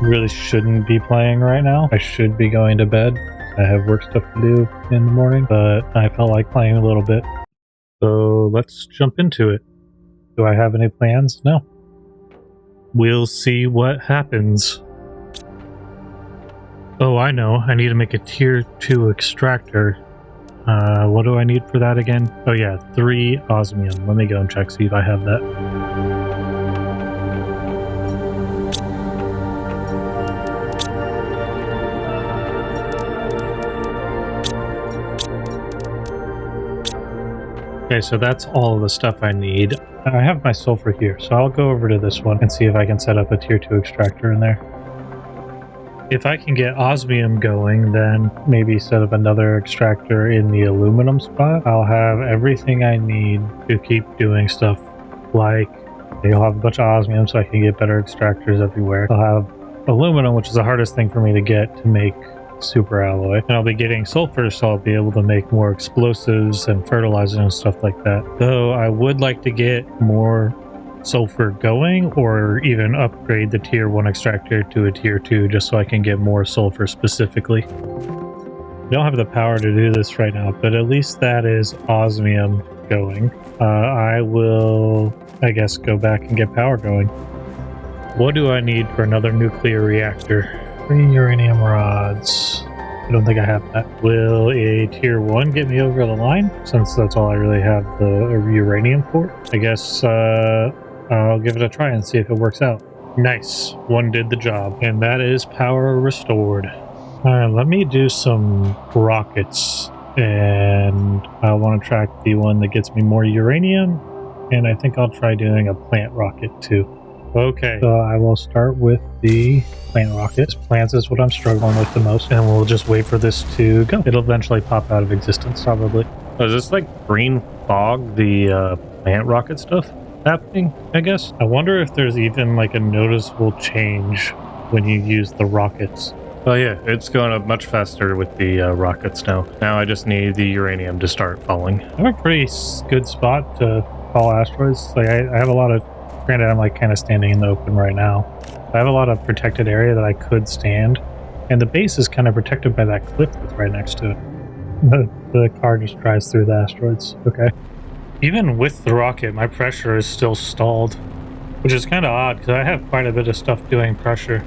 Really shouldn't be playing right now. I should be going to bed. I have work stuff to do in the morning, but I felt like playing a little bit. So let's jump into it. Do I have any plans? No. We'll see what happens. Oh, I know. I need to make a tier 2 extractor. What do I need for that again? Oh yeah, 3 osmium. Let me go and check, see if I have that. Okay, so that's all of the stuff I need. I have my sulfur here, so I'll go over to this one and see if I can set up a tier 2 extractor in there. If I can get osmium going, then maybe set up another extractor in the aluminum spot. I'll have everything I need to keep doing stuff like I'll have a bunch of osmium so I can get better extractors everywhere. I'll have aluminum, which is the hardest thing for me to get to make super alloy, and I'll be getting sulfur, so I'll be able to make more explosives and fertilizer and stuff like that. Though I would like to get more sulfur going, or even upgrade the tier 1 extractor to a tier 2 just so I can get more sulfur specifically. I don't have the power to do this right now, but at least that is osmium going. I will, I guess, go back and get power going. What do I need for another nuclear reactor? 3 uranium rods. I don't think I have that. Will a tier 1 get me over the line, since that's all I really have the uranium for? I guess I'll give it a try and see if it works out. Nice. One did the job, and that is power restored. Alright, let me do some rockets, and I want to track the one that gets me more uranium, and I think I'll try doing a plant rocket too. Okay, so I will start with the plant rocket. Plants is what I'm struggling with the most, and we'll just wait for this to go. It'll eventually pop out of existence, probably. Oh, is this like green fog, the plant rocket stuff happening, I guess? I wonder if there's even like a noticeable change when you use the rockets. Oh yeah, it's going up much faster with the rockets now. Now I just need the uranium to start falling. I have a pretty good spot to fall asteroids. Like I have a lot of, granted I'm like kind of standing in the open right now. I have a lot of protected area that I could stand, and the base is kind of protected by that cliff that's right next to it. The car just drives through the asteroids. Okay. Even with the rocket, my pressure is still stalled, which is kind of odd because I have quite a bit of stuff doing pressure.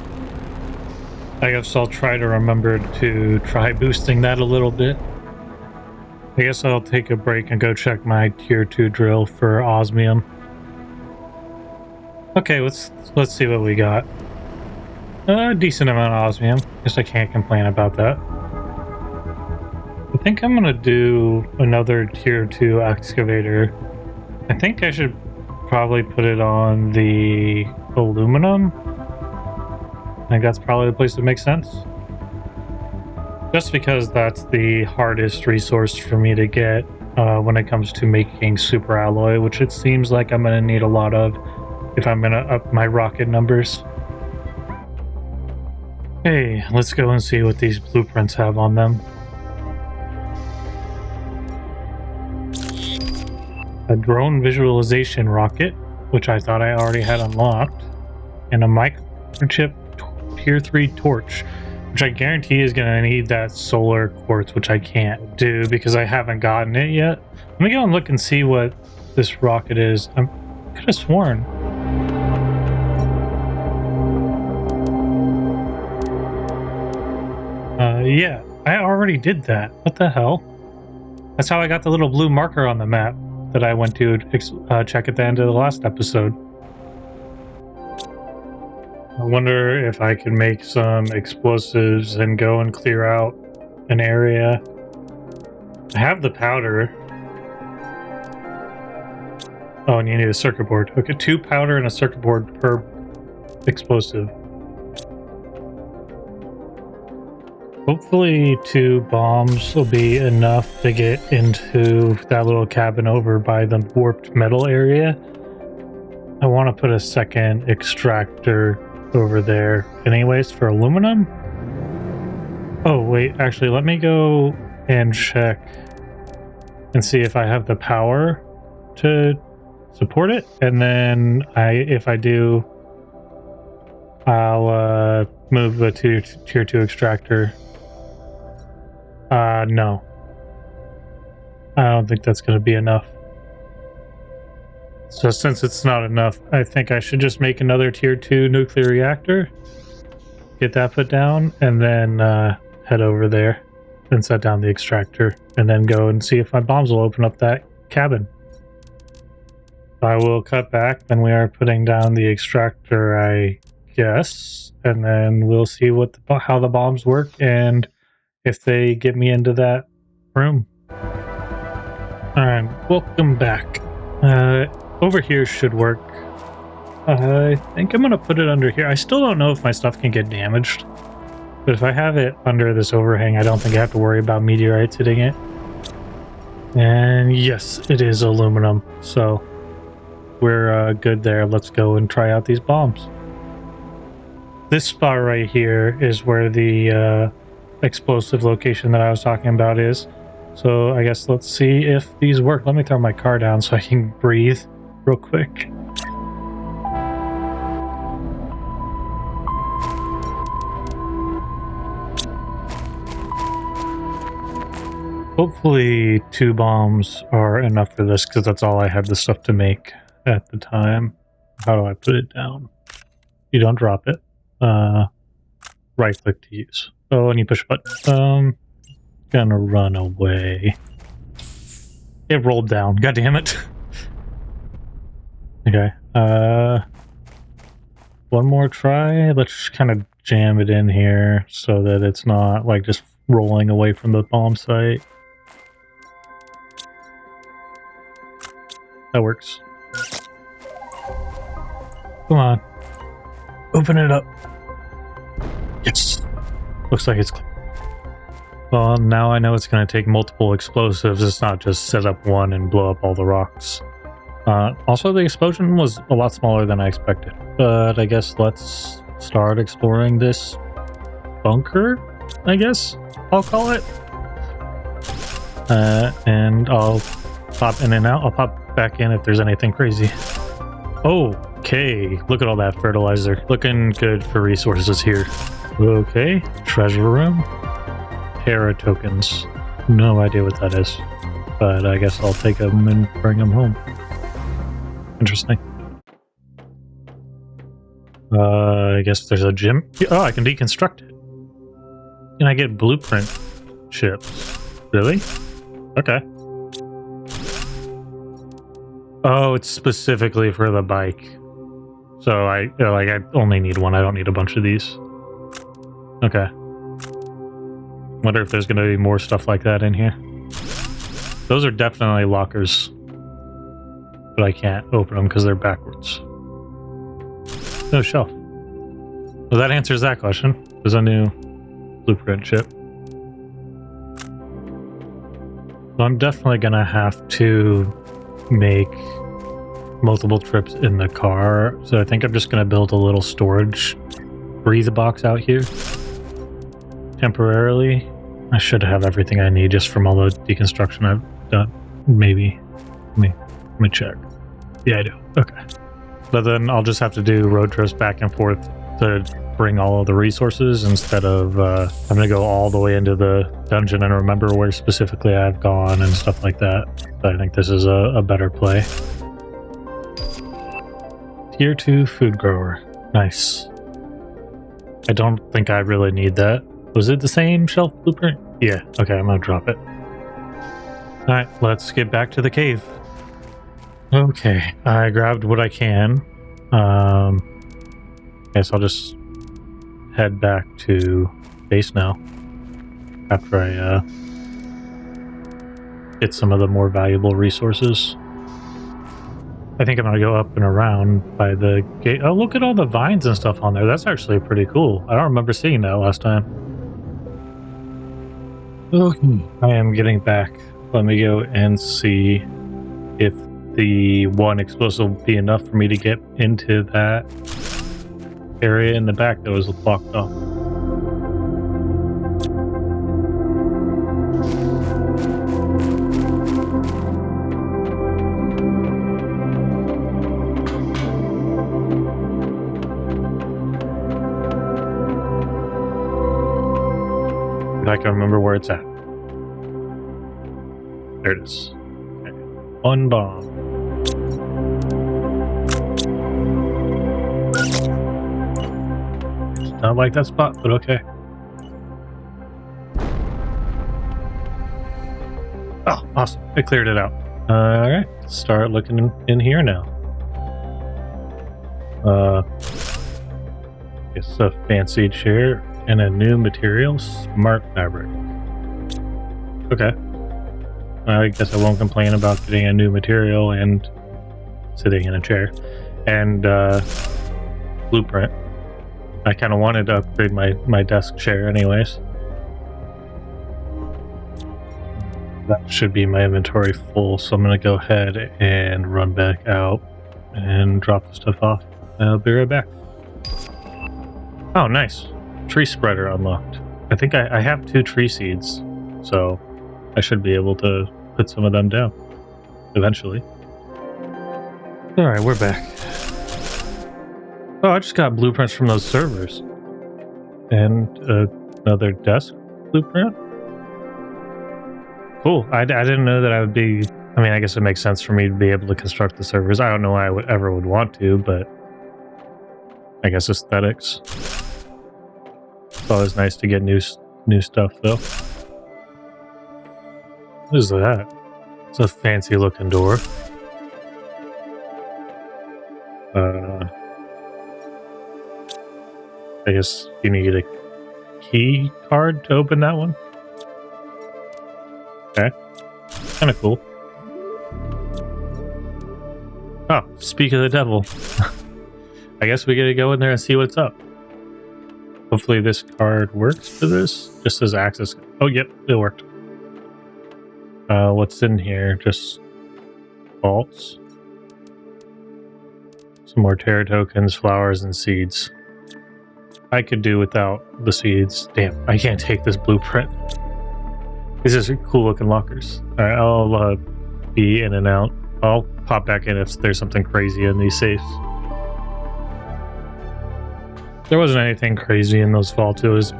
I guess I'll try to remember to try boosting that a little bit. I guess I'll take a break and go check my tier 2 drill for osmium. Okay, let's see what we got. A decent amount of osmium. Guess I can't complain about that. I think I'm gonna do another tier 2 excavator. I think I should probably put it on the aluminum. I think that's probably the place that makes sense. Just because that's the hardest resource for me to get when it comes to making super alloy, which it seems like I'm gonna need a lot of if I'm gonna up my rocket numbers. Okay, let's go and see what these blueprints have on them. A drone visualization rocket, which I thought I already had unlocked, and a microchip tier 3 torch, which I guarantee is gonna need that solar quartz, which I can't do because I haven't gotten it yet. Let me go and look and see what this rocket is. I could have sworn. Yeah, I already did that. What the hell? That's how I got the little blue marker on the map that I went to check at the end of the last episode. I wonder if I can make some explosives and go and clear out an area. I have the powder. Oh, and you need a circuit board. Okay, 2 powder and a circuit board per explosive. Hopefully 2 bombs will be enough to get into that little cabin over by the warped metal area. I want to put a second extractor over there anyways for aluminum. Oh wait, actually let me go and check and see if I have the power to support it, and then if I do, I'll move a tier 2 extractor. No. I don't think that's going to be enough. So since it's not enough, I think I should just make another tier 2 nuclear reactor, get that put down, and then head over there and set down the extractor, and then go and see if my bombs will open up that cabin. I will cut back when we are putting down the extractor, I guess, and then we'll see what how the bombs work and if they get me into that room. Alright, welcome back. Over here should work. I think I'm gonna put it under here. I still don't know if my stuff can get damaged, but if I have it under this overhang, I don't think I have to worry about meteorites hitting it. And yes, it is aluminum, so we're good there. Let's go and try out these bombs. This spot right here is where the explosive location that I was talking about is. So I guess let's see if these work. Let me throw my car down so I can breathe real quick. Hopefully 2 bombs are enough for this, because that's all I had the stuff to make at the time. How do I put it down? You don't drop it. Right click to use. Oh, and you push a button. Gonna run away. It rolled down. God damn it. Okay. One more try. Let's kind of jam it in here so that it's not like just rolling away from the bomb site. That works. Come on. Open it up. Yes. Looks like it's clear. Well, now I know it's going to take multiple explosives. It's not just set up one and blow up all the rocks. Also, the explosion was a lot smaller than I expected. But I guess let's start exploring this bunker, I guess I'll call it. And I'll pop in and out. I'll pop back in if there's anything crazy. Okay, look at all that fertilizer. Looking good for resources here. Okay, treasure room. Terra tokens. No idea what that is, but I guess I'll take them and bring them home. Interesting. I guess there's a gym. Oh, I can deconstruct it. Can I get blueprint chips? Really? Okay. Oh, it's specifically for the bike. So I only need one. I don't need a bunch of these. Okay. Wonder if there's going to be more stuff like that in here. Those are definitely lockers. But I can't open them because they're backwards. No shelf. Well, that answers that question. There's a new blueprint chip. So I'm definitely going to have to make multiple trips in the car. So I think I'm just going to build a little storage breathe box out here. Temporarily. I should have everything I need just from all the deconstruction I've done. Maybe. Let me check. Yeah, I do. Okay. But then I'll just have to do road trips back and forth to bring all of the resources instead of having to go all the way into the dungeon and remember where specifically I've gone and stuff like that. So I think this is a better play. Tier 2 food grower. Nice. I don't think I really need that. Was it the same shelf blueprint? Yeah. Okay, I'm gonna drop it. Alright, let's get back to the cave. Okay, I grabbed what I can. Guess I'll just head back to base now. After I get some of the more valuable resources. I think I'm gonna go up and around by the gate. Oh, look at all the vines and stuff on there. That's actually pretty cool. I don't remember seeing that last time. Okay, I am getting back. Let me go and see if the one explosive will be enough for me to get into that area in the back that was blocked off. I can remember where it's at. There it is. Okay. One bomb. Not like that spot, but okay. Oh, awesome. I cleared it out. Alright, start looking in here now. It's a fancy chair and a new material, smart fabric. Okay. I guess I won't complain about getting a new material and sitting in a chair. And blueprint. I kind of wanted to upgrade my desk chair anyways. That should be my inventory full, so I'm going to go ahead and run back out and drop the stuff off. I'll be right back. Oh, nice. Tree spreader unlocked. I think I have 2 tree seeds, so I should be able to put some of them down eventually. Alright, we're back. Oh, I just got blueprints from those servers. And another desk blueprint. Cool. I didn't know that I would be... I mean, I guess it makes sense for me to be able to construct the servers. I don't know why I would want to, but I guess aesthetics. It's always nice to get new stuff, though. What is that? It's a fancy looking door. I guess you need a key card to open that one. Okay. Kind of cool. Oh, speak of the devil. I guess we gotta go in there and see what's up. Hopefully this card works for this. Just says access. Oh, yep, it worked. What's in here? Just vaults. Some more terra tokens, flowers, and seeds. I could do without the seeds. Damn, I can't take this blueprint. These are cool looking lockers. Alright, I'll be in and out. I'll pop back in if there's something crazy in these safes. There wasn't anything crazy in those vaults. It was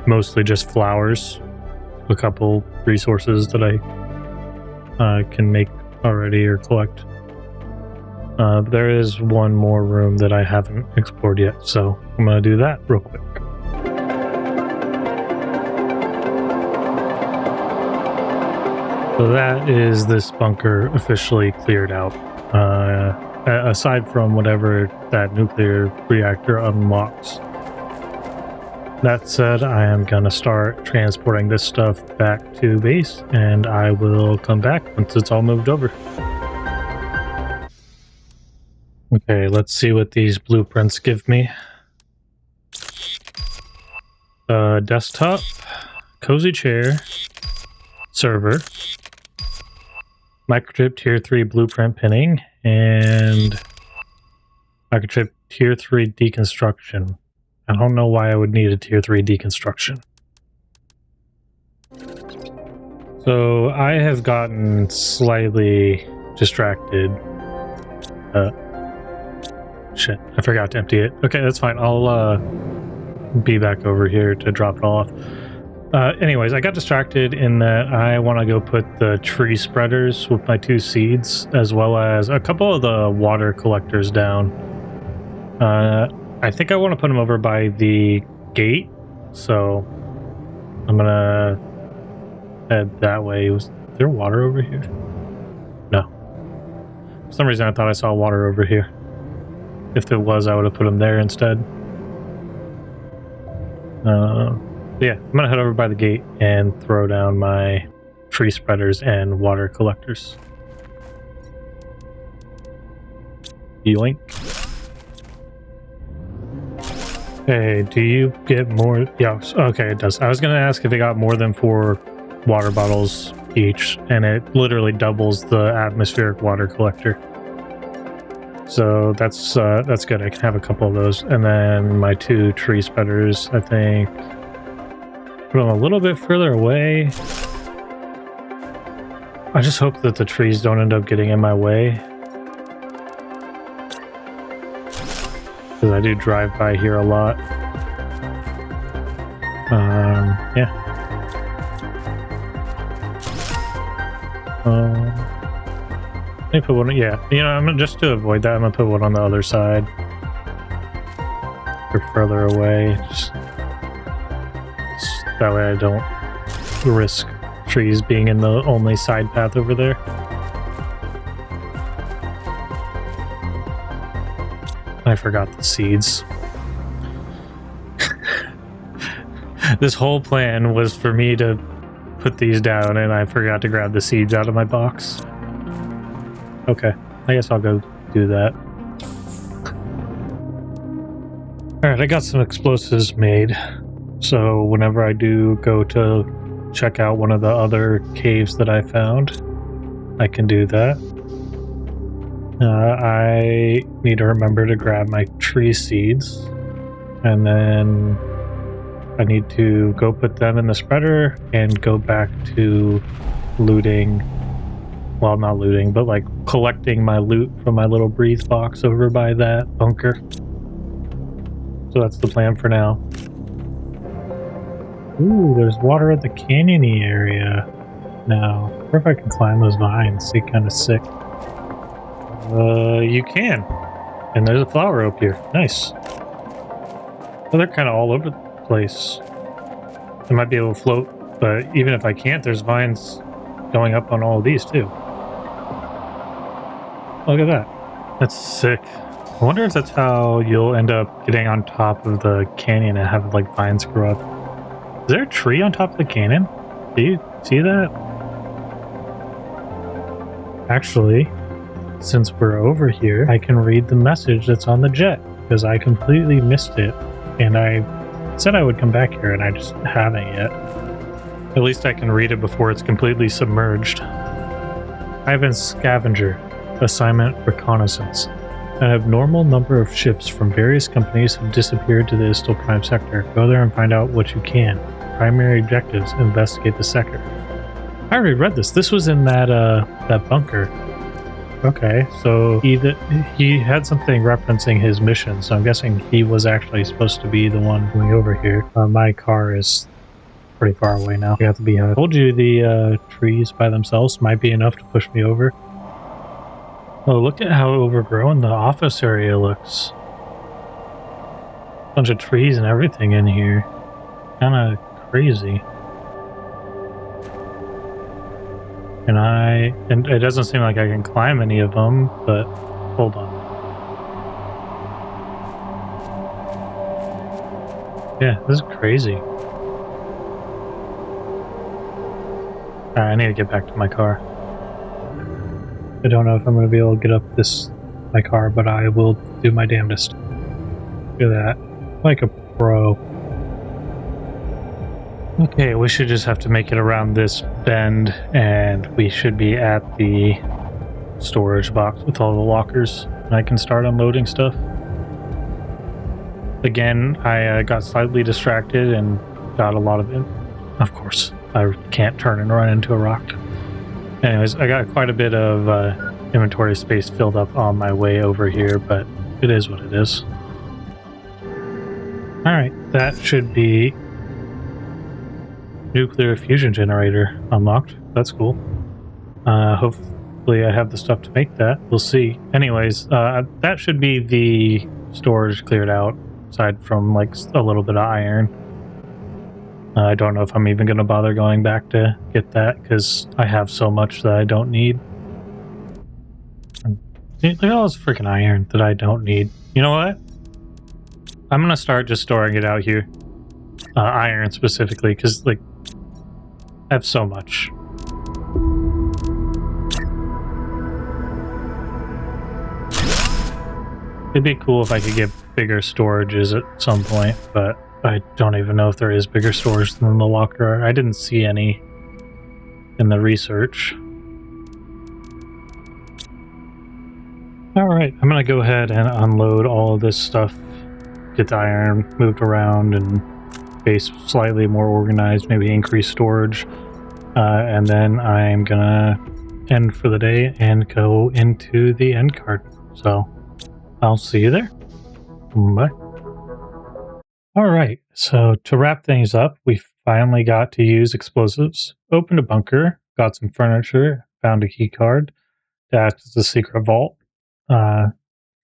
mostly just flowers. A couple resources that I can make already or collect. There is one more room that I haven't explored yet, so I'm going to do that real quick. So that is this bunker officially cleared out. Aside from whatever that nuclear reactor unlocks. That said, I am going to start transporting this stuff back to base, and I will come back once it's all moved over. Okay, let's see what these blueprints give me. Desktop, cozy chair, server, microchip tier 3 blueprint pinning, and microchip tier 3 deconstruction. I don't know why I would need a tier 3 deconstruction. So I have gotten slightly distracted. Shit, I forgot to empty it. Okay, that's fine. I'll be back over here to drop it all off. Anyways, I got distracted in that I want to go put the tree spreaders with my 2 seeds, as well as a couple of the water collectors down. I think I want to put them over by the gate, so I'm gonna head that way. Was there water over here? No. For some reason I thought I saw water over here. If there was, I would have put them there instead. Yeah, I'm gonna head over by the gate and throw down my tree spreaders and water collectors. Yoink. Hey, do you get more? Yeah, okay, it does. I was gonna ask if it got more than 4 water bottles each, and it literally doubles the atmospheric water collector. So that's good. I can have a couple of those, and then my 2 tree spreaders. I think put them a little bit further away. I just hope that the trees don't end up getting in my way, because I do drive by here a lot. Yeah. Let me put one. Yeah, I'm gonna just to avoid that. I'm gonna put one on the other side or further away. Just that way I don't risk trees being in the only side path over there. I forgot the seeds. This whole plan was for me to put these down, and I forgot to grab the seeds out of my box. Okay, I guess I'll go do that. Alright, I got some explosives made, so whenever I do go to check out one of the other caves that I found, I can do that. I need to remember to grab my tree seeds, and then I need to go put them in the spreader and go back to looting. Well, not looting, but like collecting my loot from my little breathe box over by that bunker. So that's the plan for now. Ooh, there's water at the canyony area now. I wonder if I can climb those vines. They kind of sick. You can. And there's a flower up here. Nice. Well, they're kind of all over the place. I might be able to float, but even if I can't, there's vines going up on all of these too. Look at that. That's sick. I wonder if that's how you'll end up getting on top of the canyon and have like vines grow up. Is there a tree on top of the canyon? Do you see that? Actually, since we're over here, I can read the message that's on the jet because I completely missed it, and I said I would come back here and I just haven't yet. At least I can read it before it's completely submerged. Ivan Scavenger, assignment reconnaissance. An abnormal number of ships from various companies have disappeared to the Istal Prime sector. Go there and find out what you can. Primary objectives: investigate the sector. I already read this. This was in that bunker. Okay, so he had something referencing his mission, so I'm guessing he was actually supposed to be the one going over here. My car is pretty far away now. We have to be. I told you the trees by themselves might be enough to push me over. Oh, look at how overgrown the office area looks. Bunch of trees and everything in here. Kind of crazy. And it doesn't seem like I can climb any of them, but hold on. Yeah, this is crazy. Alright, I need to get back to my car. I don't know if I'm going to be able to get up my car, but I will do my damnedest. Look at that. Like a pro. Okay, we should just have to make it around this bend, and we should be at the storage box with all the lockers, and I can start unloading stuff. Again, I got slightly distracted and got a lot of it. Of course, I can't turn and run into a rock. Anyways, I got quite a bit of inventory space filled up on my way over here, but it is what it is. Alright, that should be nuclear fusion generator unlocked. That's cool. Hopefully I have the stuff to make that. We'll see. Anyways, that should be the storage cleared out, aside from like a little bit of iron. I don't know if I'm even going to bother going back to get that, because I have so much that I don't need. Look at all this freaking iron that I don't need. You know what? I'm going to start just storing it out here. Iron specifically, because like I have so much. It'd be cool if I could get bigger storages at some point, but I don't even know if there is bigger storage than the locker. I didn't see any in the research. Alright, I'm gonna go ahead and unload all of this stuff, get the iron moved around and base slightly more organized, maybe increase storage, and then I'm gonna end for the day and go into the end card. So I'll see you there. Bye. Alright, so to wrap things up, we finally got to use explosives, opened a bunker, got some furniture, found a key card to act as a secret vault. It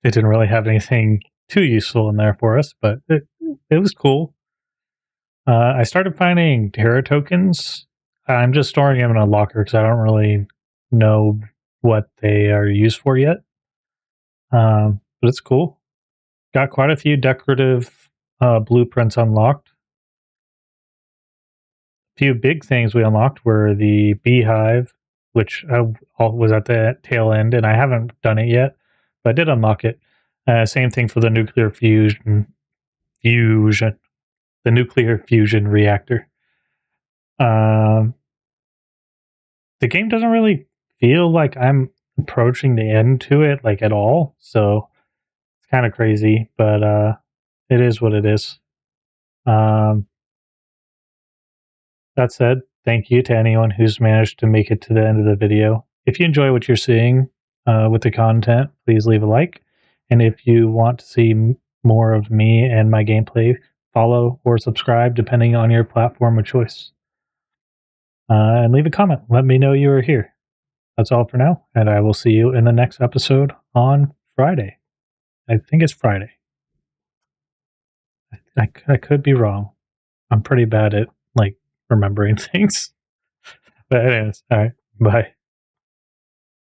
didn't really have anything too useful in there for us, but it was cool. I started finding Terra tokens. I'm just storing them in a locker because I don't really know what they are used for yet. But it's cool. Got quite a few decorative blueprints unlocked. A few big things we unlocked were the beehive, which was at the tail end, and I haven't done it yet, but I did unlock it. Same thing for the nuclear fusion, the nuclear fusion reactor. Um, the game doesn't really feel like I'm approaching the end to it like at all, so it's kind of crazy, but it is what it is. Um, that said, thank you to anyone who's managed to make it to the end of the video. If you enjoy what you're seeing with the content, please leave a like. And if you want to see more of me and my gameplay, follow or subscribe depending on your platform of choice. And leave a comment. Let me know you are here. That's all for now, and I will see you in the next episode on Friday. I think it's Friday. I could be wrong. I'm pretty bad at like remembering things. But anyways, all right. Bye.